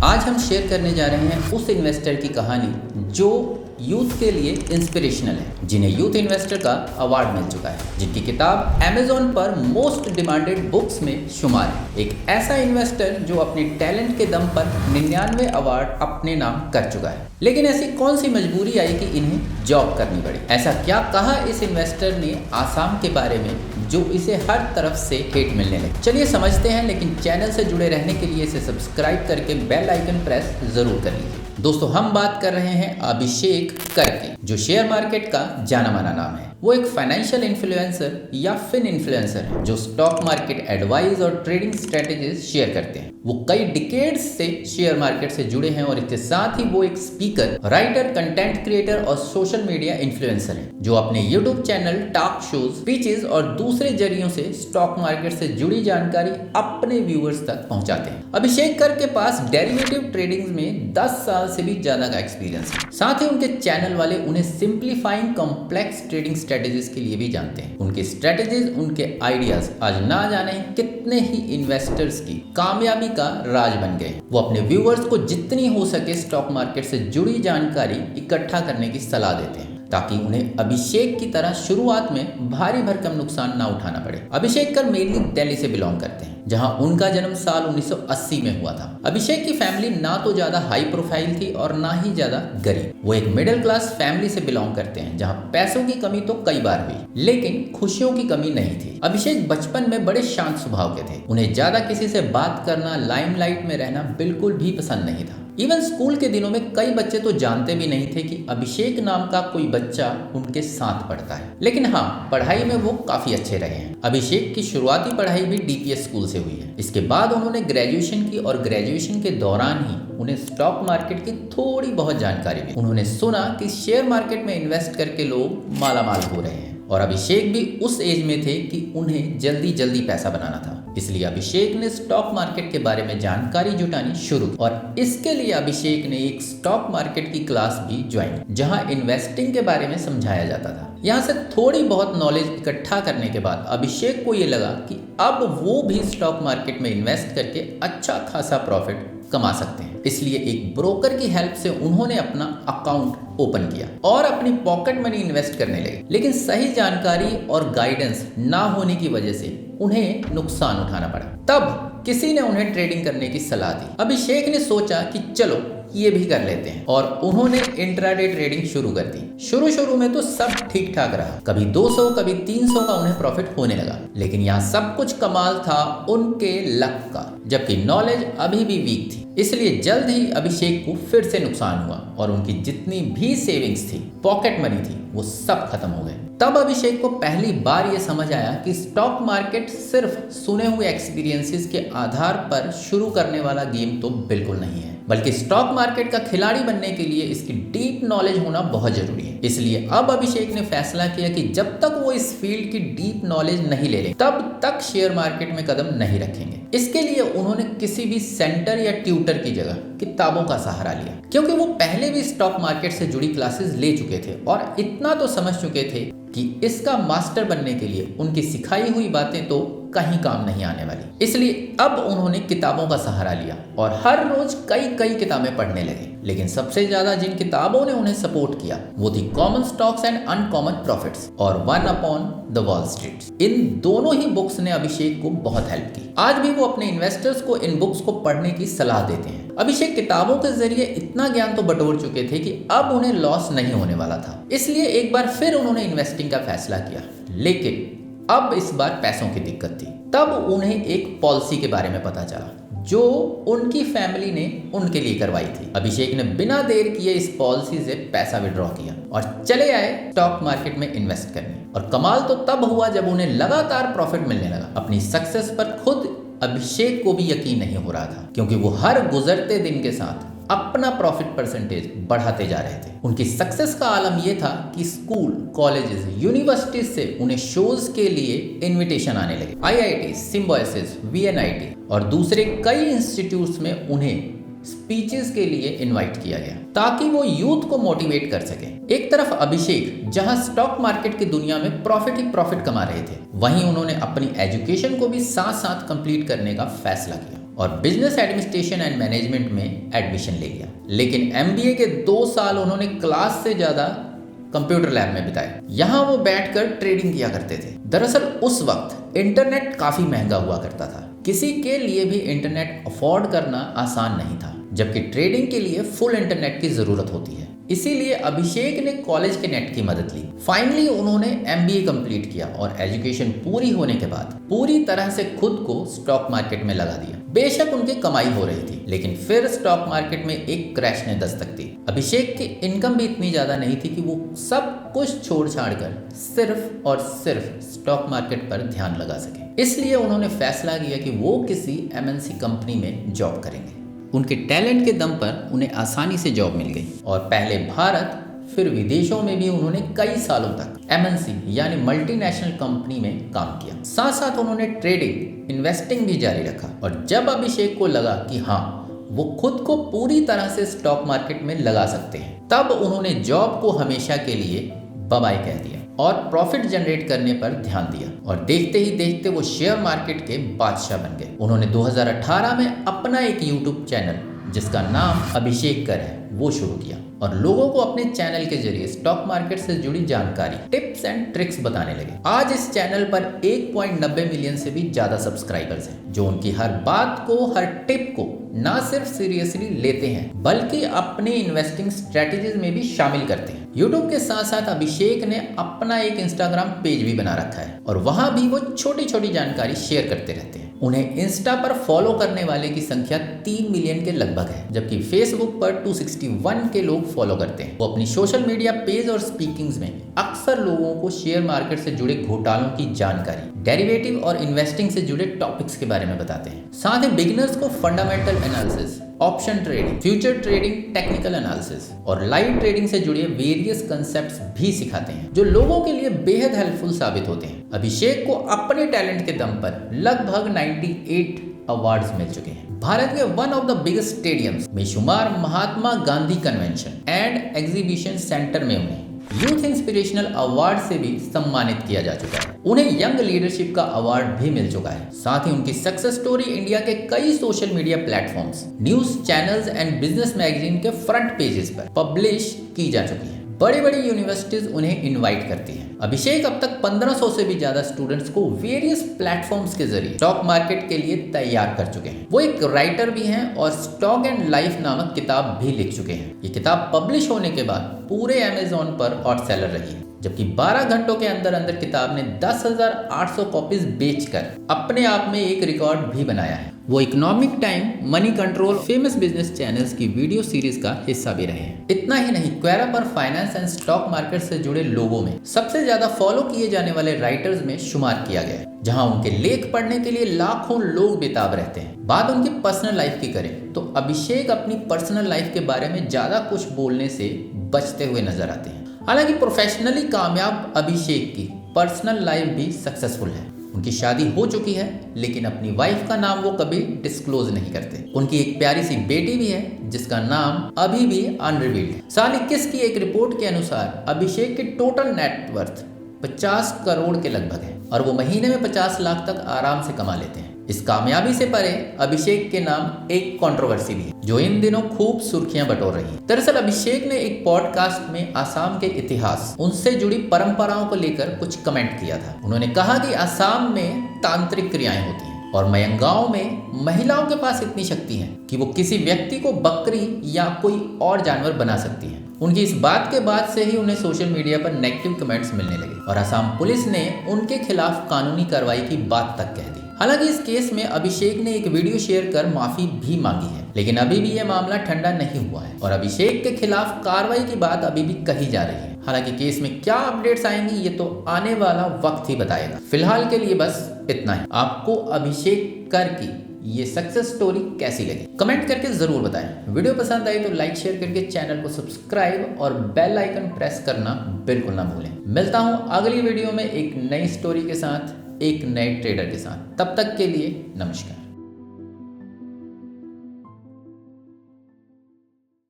आज हम शेयर करने जा रहे हैं उस इन्वेस्टर की कहानी जो यूथ के लिए इंस्पिरेशनल है, जिन्हें यूथ इन्वेस्टर का अवार्ड मिल चुका है, जिनकी किताब अमेज़न पर मोस्ट डिमांडेड बुक्स में शुमार है। एक ऐसा इन्वेस्टर जो अपने टैलेंट के दम पर 99 अवार्ड अपने नाम कर चुका है। लेकिन ऐसी कौन सी मजबूरी आई कि इन्हें जॉब करनी पड़ी? ऐसा क्या कहा इस इन्वेस्टर ने आसाम के बारे में जो इसे हर तरफ से हेट मिलने लगे? चलिए समझते हैं, लेकिन चैनल से जुड़े रहने के लिए इसे सब्सक्राइब करके बेल आइकन प्रेस जरूर कर लीजिए। दोस्तों, हम बात कर रहे हैं अभिषेक करके, जो शेयर मार्केट का जाना माना नाम है। वो एक फाइनेंशियल इन्फ्लुएंसर या फिन इन्फ्लुएंसर है जो स्टॉक मार्केट एडवाइस और ट्रेडिंग स्ट्रेटेजीज शेयर करते हैं। वो कई डिकेड्स से शेयर मार्केट से जुड़े हैं और इसके साथ ही वो एक स्पीकर, राइटर, कंटेंट क्रिएटर और सोशल मीडिया इन्फ्लुएंसर है जो अपने YouTube channel, talk shows, speeches और दूसरे जरियों से स्टॉक मार्केट से जुड़ी जानकारी अपने व्यूअर्स तक पहुंचाते हैं। अभिषेक कर के पास डेरिवेटिव ट्रेडिंग में 10 साल से भी ज्यादा का एक्सपीरियंस है। साथ ही उनके चैनल वाले उन्हें सिंप्लीफाइंग कॉम्प्लेक्स ट्रेडिंग स्ट्रेटेजीज के लिए भी जानते हैं। उनके स्ट्रेटेजीज, उनके आइडियाज आज ना जाने कितने ही इन्वेस्टर्स की कामयाबी का राज बन गए। वो अपने व्यूअर्स को जितनी हो सके स्टॉक मार्केट से जुड़ी जानकारी इकट्ठा करने की सलाह देते हैं ताकि उन्हें अभिषेक की तरह शुरुआत में भारी भरकम नुकसान ना उठाना पड़े। अभिषेक कर मेनली दिल्ली से बिलोंग करते हैं, जहां उनका जन्म साल 1980 में हुआ था। अभिषेक की फैमिली ना तो ज्यादा हाई प्रोफाइल थी और ना ही ज्यादा गरीब। वो एक मिडिल क्लास फैमिली से बिलोंग करते हैं जहां पैसों की कमी तो कई बार हुई, लेकिन खुशियों की कमी नहीं थी। अभिषेक बचपन में बड़े शांत स्वभाव के थे। उन्हें ज्यादा किसी से बात करना, लाइमलाइट में रहना बिल्कुल भी पसंद नहीं था। इवन स्कूल के दिनों में कई बच्चे तो जानते भी नहीं थे कि अभिषेक नाम का कोई बच्चा उनके साथ पढ़ता है। लेकिन हाँ, पढ़ाई में वो काफी अच्छे रहे हैं। अभिषेक की शुरुआती पढ़ाई भी डीपीएस स्कूल से हुई है। इसके बाद उन्होंने ग्रेजुएशन की और ग्रेजुएशन के दौरान ही उन्हें स्टॉक मार्केट की थोड़ी बहुत जानकारी मिली। उन्होंने सुना कि शेयर मार्केट में इन्वेस्ट करके लोग मालामाल हो रहे हैं और अभिषेक भी उस एज में थे कि उन्हें जल्दी जल्दी पैसा बनाना था। इसलिए अभिषेक ने स्टॉक मार्केट के बारे में जानकारी जुटानी शुरू की और इसके लिए अभिषेक ने एक स्टॉक मार्केट की क्लास भी ज्वाइन की जहां इन्वेस्टिंग के बारे में समझाया जाता था। यहाँ से थोड़ी बहुत नॉलेज इकट्ठा करने के बाद अभिषेक को ये लगा कि अब वो भी स्टॉक मार्केट में इन्वेस्ट करके अच्छा खासा प्रॉफिट कमा सकते हैं। इसलिए एक ब्रोकर की हेल्प से उन्होंने अपना अकाउंट ओपन किया और अपनी पॉकेट मनी इन्वेस्ट करने लगे। लेकिन सही जानकारी और गाइडेंस ना होने की वजह से उन्हें नुकसान उठाना पड़ा। तब किसी ने उन्हें ट्रेडिंग करने की सलाह दी। अभिषेक ने सोचा कि चलो ये भी कर लेते हैं और उन्होंने इंट्राडे ट्रेडिंग शुरू कर दी। शुरू में तो सब ठीक ठाक रहा, कभी 200 कभी 300 का उन्हें प्रॉफिट होने लगा। लेकिन यहाँ सब कुछ कमाल था उनके लक का, जबकि नॉलेज अभी भी वीक थी। इसलिए जल्द ही अभिषेक को फिर से नुकसान हुआ और उनकी जितनी भी सेविंग्स थी, पॉकेट मनी थी, वो सब खत्म हो गए। तब अभिषेक को पहली बार ये समझ आया कि स्टॉक मार्केट सिर्फ सुने हुए एक्सपीरियंसेस के आधार पर शुरू करने वाला गेम तो बिल्कुल नहीं है, बल्कि स्टॉक मार्केट का खिलाड़ी बनने के लिए इसकी डीप नॉलेज होना बहुत जरूरी है। इसलिए अब अभिषेक ने फैसला किया कि जब तक वो इस फील्ड की डीप नॉलेज नहीं ले लें, तब तक शेयर मार्केट में कदम नहीं रखेंगे। इसके लिए उन्होंने किसी भी सेंटर या ट्यूटर की जगह किताबों का सहारा लिया, क्योंकि वो पहले भी स्टॉक मार्केट से जुड़ी क्लासेस ले चुके थे और इतना तो समझ चुके थे कि इसका मास्टर बनने के लिए उनकी सिखाई हुई बातें तो कहीं काम नहीं आने वाली। इसलिए अब उन्होंने किताबों का सहारा लिया और हर रोज कई किताबें पढ़ने लगे। लेकिन सबसे ज्यादा जिन किताबों ने उन्हें सपोर्ट किया वो थी common stocks and uncommon profits और one upon the Wall Street. इन दोनों ही बुक्स ने अभिषेक को बहुत हेल्प की। आज भी वो अपने इन्वेस्टर्स को इन बुक्स को पढ़ने की सलाह देते हैं। अभिषेक किताबों के जरिए इतना ज्ञान तो बटोर चुके थे कि अब उन्हें लॉस नहीं होने वाला था। इसलिए एक बार फिर उन्होंने इन्वेस्टिंग का फैसला किया, लेकिन अब इस बार पैसों की दिक्कत थी। तब उन्हें एक पॉलिसी के बारे में पता चला जो उनकी फैमिली ने उनके लिए करवाई थी। अभिषेक ने बिना देर किए इस पॉलिसी से पैसा विड्रॉ किया और चले आए स्टॉक मार्केट में इन्वेस्ट करने। और कमाल तो तब हुआ जब उन्हें लगातार प्रॉफिट मिलने लगा। अपनी सक्सेस पर खुद अभिषेक को भी यकीन नहीं हो रहा था, क्योंकि वो हर गुजरते दिन के साथ अपना प्रॉफिट परसेंटेज बढ़ाते जा रहे थे। उनकी सक्सेस का आलम यह था कि स्कूल, कॉलेजेस, यूनिवर्सिटीज से उन्हें शोज के लिए इनविटेशन आने लगे। आईआईटी, सिम्बायोसिस, वीएनआईटी और दूसरे कई इंस्टीट्यूट्स में उन्हें स्पीचेस के लिए इनवाइट किया गया ताकि वो यूथ को मोटिवेट कर सके। एक तरफ अभिषेक जहां स्टॉक मार्केट की दुनिया में प्रॉफिट ही प्रॉफिट कमा रहे थे, वहीं उन्होंने अपनी एजुकेशन को भी साथ साथ कंप्लीट करने का फैसला किया और बिजनेस एडमिनिस्ट्रेशन एंड मैनेजमेंट में एडमिशन ले लिया। लेकिन MBA के 2 साल उन्होंने क्लास से ज़्यादा कंप्यूटर लैब में बिताए। यहाँ वो बैठकर ट्रेडिंग किया करते थे। दरअसल उस वक्त इंटरनेट काफ़ी महंगा हुआ करता था, किसी के लिए भी इंटरनेट अफोर्ड करना आसान नहीं था, जबकि ट्रेडिंग के लिए फुल इंटरनेट की ज़रूरत होती है। इसीलिए अभिषेक ने कॉलेज के नेट की मदद ली। फाइनली उन्होंने MBA कंप्लीट किया और एजुकेशन पूरी होने के बाद पूरी तरह से खुद को स्टॉक मार्केट में लगा दिया। बेशक उनकी कमाई हो रही थी, लेकिन फिर स्टॉक मार्केट में एक क्रैश ने दस्तक दी। अभिषेक की इनकम भी इतनी ज़्यादा नहीं थी कि वो सब कुछ छोड़ छाड़ कर सिर्फ और सिर्फ स्टॉक मार्केट पर ध्यान लगा सके। इसलिए उन्होंने फैसला किया कि वो किसी MNC कंपनी में जॉब करेंगे। उनके टैलेंट के दम पर उन्हें आसानी से जॉब मिल गई और पहले भारत फिर विदेशों में भी उन्होंने कई सालों तक MNC यानी मल्टीनेशनल कंपनी में काम किया। साथ साथ उन्होंने ट्रेडिंग, इन्वेस्टिंग भी जारी रखा और जब अभिषेक को लगा कि हाँ वो खुद को पूरी तरह से स्टॉक मार्केट में लगा सकते हैं, तब उन्होंने जॉब को हमेशा के लिए बाय बाय कह दिया और प्रॉफिट जनरेट करने पर ध्यान दिया और देखते ही देखते वो शेयर मार्केट के बादशाह बन गए। उन्होंने 2018 में अपना एक YouTube चैनल जिसका नाम अभिषेक कर है वो शुरू किया और लोगों को अपने चैनल के जरिए स्टॉक मार्केट से जुड़ी जानकारी, टिप्स एंड ट्रिक्स बताने लगे। आज इस चैनल पर 1.90 मिलियन से भी ज्यादा सब्सक्राइबर्स हैं, जो उनकी हर बात को, हर टिप को ना सिर्फ सीरियसली लेते हैं बल्कि अपने इन्वेस्टिंग स्ट्रेटेजीज में भी शामिल करते हैं। यूट्यूब के साथ साथ अभिषेक ने अपना एक इंस्टाग्राम पेज भी बना रखा है और वहां भी वो छोटी छोटी जानकारी शेयर करते रहते हैं। उन्हें इंस्टा पर फॉलो करने वाले की संख्या 3 मिलियन के लगभग है, जबकि फेसबुक पर 261 के लोग फॉलो करते हैं। वो अपनी सोशल मीडिया पेज और स्पीकिंग्स में अक्सर लोगों को शेयर मार्केट से जुड़े घोटालों की जानकारी, डेरिवेटिव और इन्वेस्टिंग से जुड़े टॉपिक्स के बारे में बताते हैं। साथ ही बिगिनर्स को fundamental analysis, option trading, future trading, technical analysis और लाइव ट्रेडिंग से जुड़े वेरियस कंसेप्ट्स भी सिखाते हैं, जो लोगों के लिए बेहद हेल्पफुल साबित होते हैं। अभिषेक को अपने टैलेंट के दम पर लगभग 98 अवार्ड्स मिल चुके हैं। भारत के one of the biggest stadiums में शुमार Mahatma Gandhi convention and exhibition centre में उन्हें यूथ इंस्पिरेशनल अवार्ड से भी सम्मानित किया जा चुका है। उन्हें यंग लीडरशिप का अवार्ड भी मिल चुका है। साथ ही उनकी सक्सेस स्टोरी इंडिया के कई social media platforms, news channels and business magazine के फ्रंट पेजेस पर पब्लिश की जा चुकी है। बड़ी बड़ी यूनिवर्सिटीज उन्हें इनवाइट करती हैं। अभिषेक अब तक 1500 से भी ज्यादा स्टूडेंट्स को वेरियस प्लेटफॉर्म्स के जरिए स्टॉक मार्केट के लिए तैयार कर चुके हैं। वो एक राइटर भी हैं और स्टॉक एंड लाइफ नामक किताब भी लिख चुके हैं। ये किताब पब्लिश होने के बाद पूरे अमेज़न पर हॉट सेलर रही है, जबकि 12 घंटों के अंदर अंदर किताब ने 10,800 कॉपीज बेचकर अपने आप में एक रिकॉर्ड भी बनाया है। वो economic time, money control, famous business channels की वीडियो सीरीज का हिस्सा भी रहे हैं। इतना ही नहीं, क्वेरा पर फाइनेंस एंड स्टॉक मार्केट से जुड़े लोगों में सबसे ज्यादा फॉलो किए जाने वाले राइटर्स में शुमार किया गया है, जहां उनके लेख पढ़ने के लिए लाखों लोग बेताब रहते हैं। बात उनकी पर्सनल लाइफ की करें तो अभिषेक अपनी पर्सनल लाइफ के बारे में ज्यादा कुछ बोलने से बचते हुए नजर आते हैं। हालांकि प्रोफेशनली कामयाब अभिषेक की पर्सनल लाइफ भी सक्सेसफुल है। उनकी शादी हो चुकी है, लेकिन अपनी वाइफ का नाम वो कभी डिस्क्लोज नहीं करते। उनकी एक प्यारी सी बेटी भी है जिसका नाम अभी भी अनरिवील्ड है। साल 21 की एक रिपोर्ट के अनुसार अभिषेक की टोटल नेटवर्थ 50 करोड़ के लगभग है और वो महीने में 50 लाख तक आराम से कमा लेते हैं। इस कामयाबी से परे अभिषेक के नाम एक कंट्रोवर्सी भी है, जो इन दिनों खूब सुर्खियां बटोर रही है। दरअसल अभिषेक ने एक पॉडकास्ट में आसाम के इतिहास, उनसे जुड़ी परंपराओं को लेकर कुछ कमेंट किया था। उन्होंने कहा कि आसाम में तांत्रिक क्रियाएं होती हैं और मयंगांव में महिलाओं के पास इतनी शक्ति है कि वो किसी व्यक्ति को बकरी या कोई और जानवर बना सकती है। उनकी इस बात के बाद से ही उन्हें सोशल मीडिया पर नेगेटिव कमेंट्स मिलने लगे और असम पुलिस ने उनके खिलाफ कानूनी कार्रवाई की बात तक कह दी। हालांकि इस केस में अभिषेक ने एक वीडियो शेयर कर माफी भी मांगी है, लेकिन अभी भी यह मामला ठंडा नहीं हुआ है और अभिषेक के खिलाफ कार्रवाई की बात अभी भी कही जा रही है। हालांकि केस में क्या अपडेट्स आएंगी ये तो आने वाला वक्त ही बताएगा। फिलहाल के लिए बस इतना ही। आपको अभिषेक कर की ये सक्सेस स्टोरी कैसी लगी कमेंट करके जरूर बताएं। वीडियो पसंद आई तो लाइक शेयर करके चैनल को सब्सक्राइब और बेल आइकन प्रेस करना बिल्कुल ना भूलें। मिलता हूं अगली वीडियो में एक नई स्टोरी के साथ, एक नए ट्रेडर के साथ। तब तक के लिए नमस्कार।